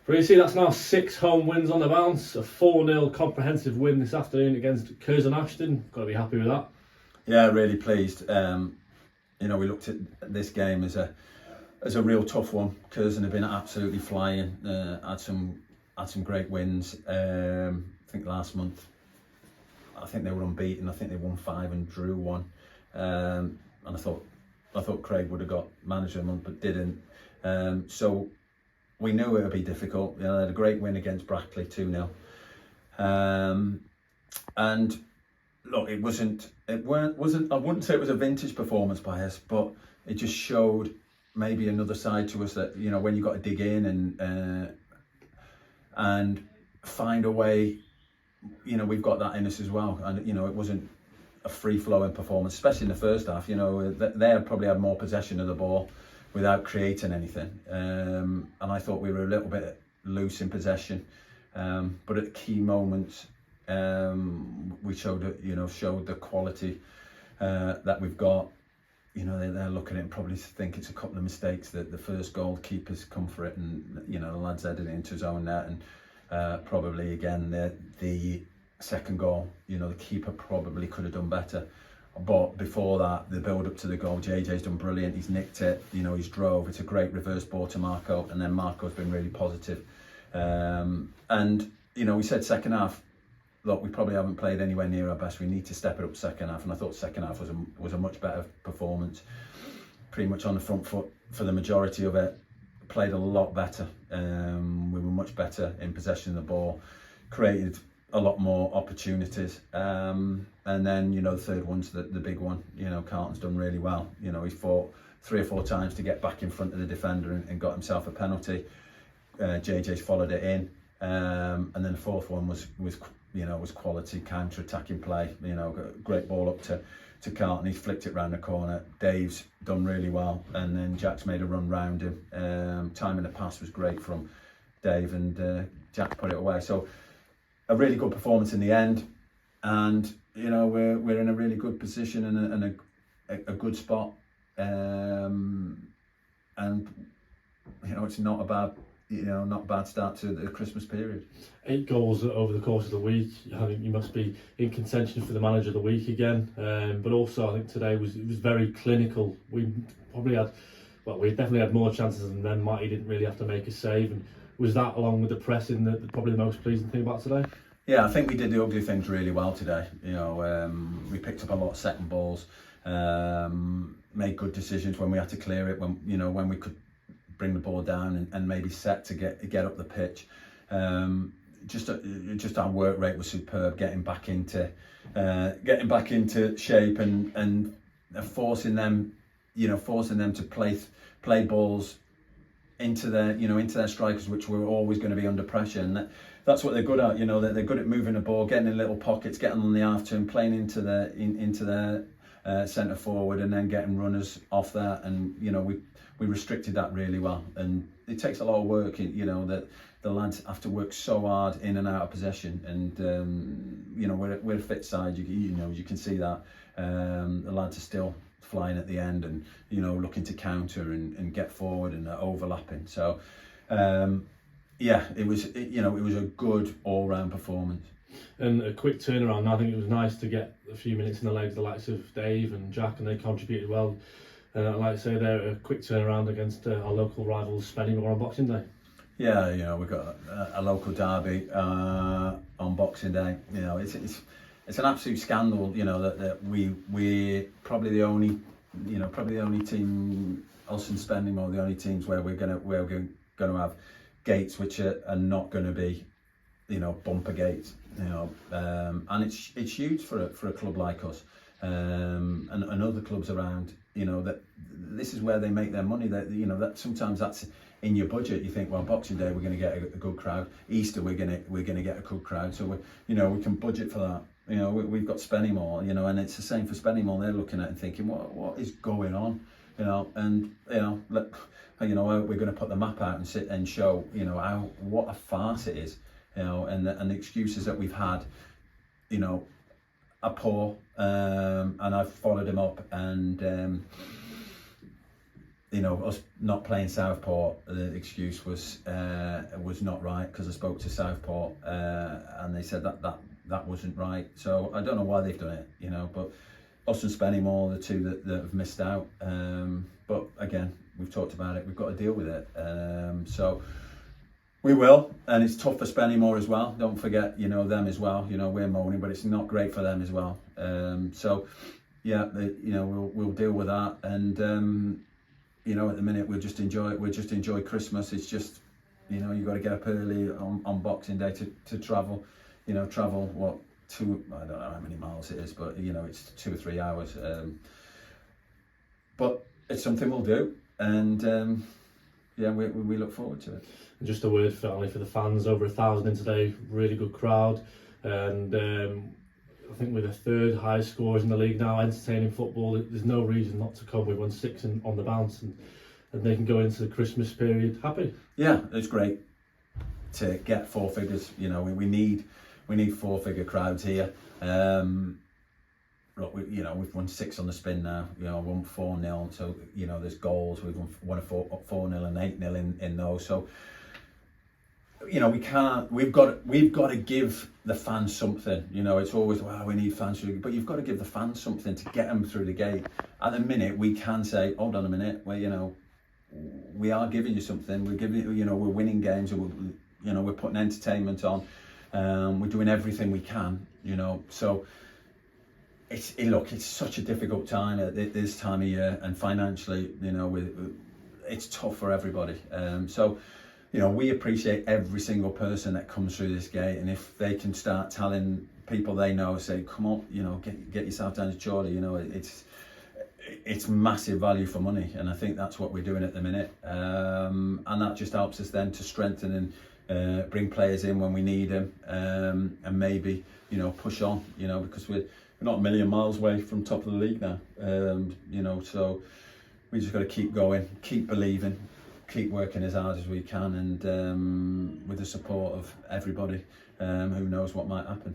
Preecy, that's now 6 home wins on the bounce, a 4-0 comprehensive win this afternoon against Curzon Ashton. Got to be happy with that. Yeah, really pleased. We looked at this game as a real tough one. Curzon have been absolutely flying. Had some great wins. I think last month, I think they were unbeaten. I think they won 5 and drew 1. And I thought Craig would have got manager of the month, but didn't. So we knew it would be difficult. They had a great win against Brackley, 2-0. And look, it wasn't. I wouldn't say it was a vintage performance by us, but it just showed maybe another side to us that when you got to dig in and find a way. We've got that in us as well, and it wasn't a free-flowing performance, especially in the first half. They probably had more possession of the ball without creating anything, and I thought we were a little bit loose in possession, but at key moments we showed the quality that we've got. They're looking at it and probably think it's a couple of mistakes that the first goal keeper's come for it, and the lad's headed it into his own net, and probably again the second goal, the keeper probably could have done better. But before that, the build up to the goal, JJ's done brilliant. He's nicked it, he's drove. It's a great reverse ball to Marco, and then Marco's been really positive. And we said second half, look, we probably haven't played anywhere near our best. We need to step it up second half, and I thought second half was a much better performance. Pretty much on the front foot for the majority of it. Played a lot better. We were much better in possession of the ball. Created a lot more opportunities. And then the third one's the big one. Carlton's done really well. He fought 3 or 4 times to get back in front of the defender and got himself a penalty. JJ's followed it in. And then the fourth one was quality counter-attacking play. Great ball up to Carlton. He flicked it round the corner. Dave's done really well, and then Jack's made a run round him. Timing the pass was great from Dave, and Jack put it away. So a really good performance in the end, and we're in a really good position and a good spot. And it's not a bad start to the Christmas period. 8 goals over the course of the week. I think you must be in contention for the manager of the week again. But also, I think today was very clinical. We definitely had more chances than them. Matty didn't really have to make a save, and was that, along with the pressing, probably the most pleasing thing about today? Yeah, I think we did the ugly things really well today. We picked up a lot of second balls, made good decisions when we had to clear it. When we could bring the ball down and maybe set to get up the pitch. Just our work rate was superb, getting back into shape and forcing them to play balls into their strikers, which were always going to be under pressure, and that's what they're good at. They're good at moving the ball, getting in little pockets, getting on the half turn, playing into their centre forward, and then getting runners off that. And we restricted that really well, and it takes a lot of work. That the lads have to work so hard in and out of possession, and we're a fit side. You can see that the lads are still flying at the end, and looking to counter and get forward and overlapping. So it was a good all-round performance. And a quick turnaround. I think it was nice to get a few minutes in the legs, the likes of Dave and Jack, and they contributed well. I'd like to say they're a quick turnaround against our local rivals, Spennymoor, on Boxing Day. Yeah, we've got a local derby on Boxing Day. It's an absolute scandal. That we're probably the only team, us and Spennymoor, the only teams where we're going to have gates which are not going to be bumper gates. And it's huge for a club like us, and other clubs around. That this is where they make their money. That sometimes that's in your budget. You think, well, Boxing Day we're going to get a good crowd. Easter we're going to get a good crowd. So we can budget for that. We've got Spennymoor. And it's the same for Spennymoor. They're looking at it and thinking, what is going on? And look, we're going to put the map out and sit and show what a farce it is. And the excuses that we've had, are poor, and I've followed him up, and you know, us not playing Southport, the excuse was not right, because I spoke to Southport and they said that wasn't right. So I don't know why they've done it, you know, but us and Spennymoor, the two that have missed out. But again, we've talked about it, we've got to deal with it. So we will, and it's tough for Spennymoor as well. Don't forget, you know, them as well. You know, we're moaning, but it's not great for them as well. So yeah, you know, we'll deal with that, and you know, at the minute we'll just enjoy Christmas. It's just, you know, you've got to get up early on Boxing Day to travel. You know, travel what, I don't know how many miles it is, but you know, it's 2 or 3 hours. But it's something we'll do, and yeah, we look forward to it. And just a word finally for the fans, over 1,000 in today, really good crowd, and I think we're the third highest scorers in the league now, entertaining football. There's no reason not to come. We won 6 on the bounce, and they can go into the Christmas period happy. Yeah, it's great to get 4 figures. You know, we need 4-figure crowds here. Look, we've won 6 on the spin now. You know, won 4-0. So you know, there's goals. We've won a 4-0 and 8-0 in those. So you know, we've got to give the fans something. You know, it's always, well, we need fans, but you've got to give the fans something to get them through the gate. At the minute, we can say, hold on a minute, well, you know, we are giving you something. We're giving you, you know, we're winning games, we're putting entertainment on. We're doing everything we can, you know. So it's such a difficult time at this time of year, and financially, you know, it's tough for everybody. So you know, we appreciate every single person that comes through this gate, and if they can start telling people they know, say, come on, you know, get yourself down to Chorley, you know, it's massive value for money, and I think that's what we're doing at the minute, and that just helps us then to strengthen and bring players in when we need them, and maybe, you know, push on, you know, because we're not a million miles away from top of the league now, you know, so we just got to keep going, keep believing, keep working as hard as we can, and with the support of everybody, who knows what might happen.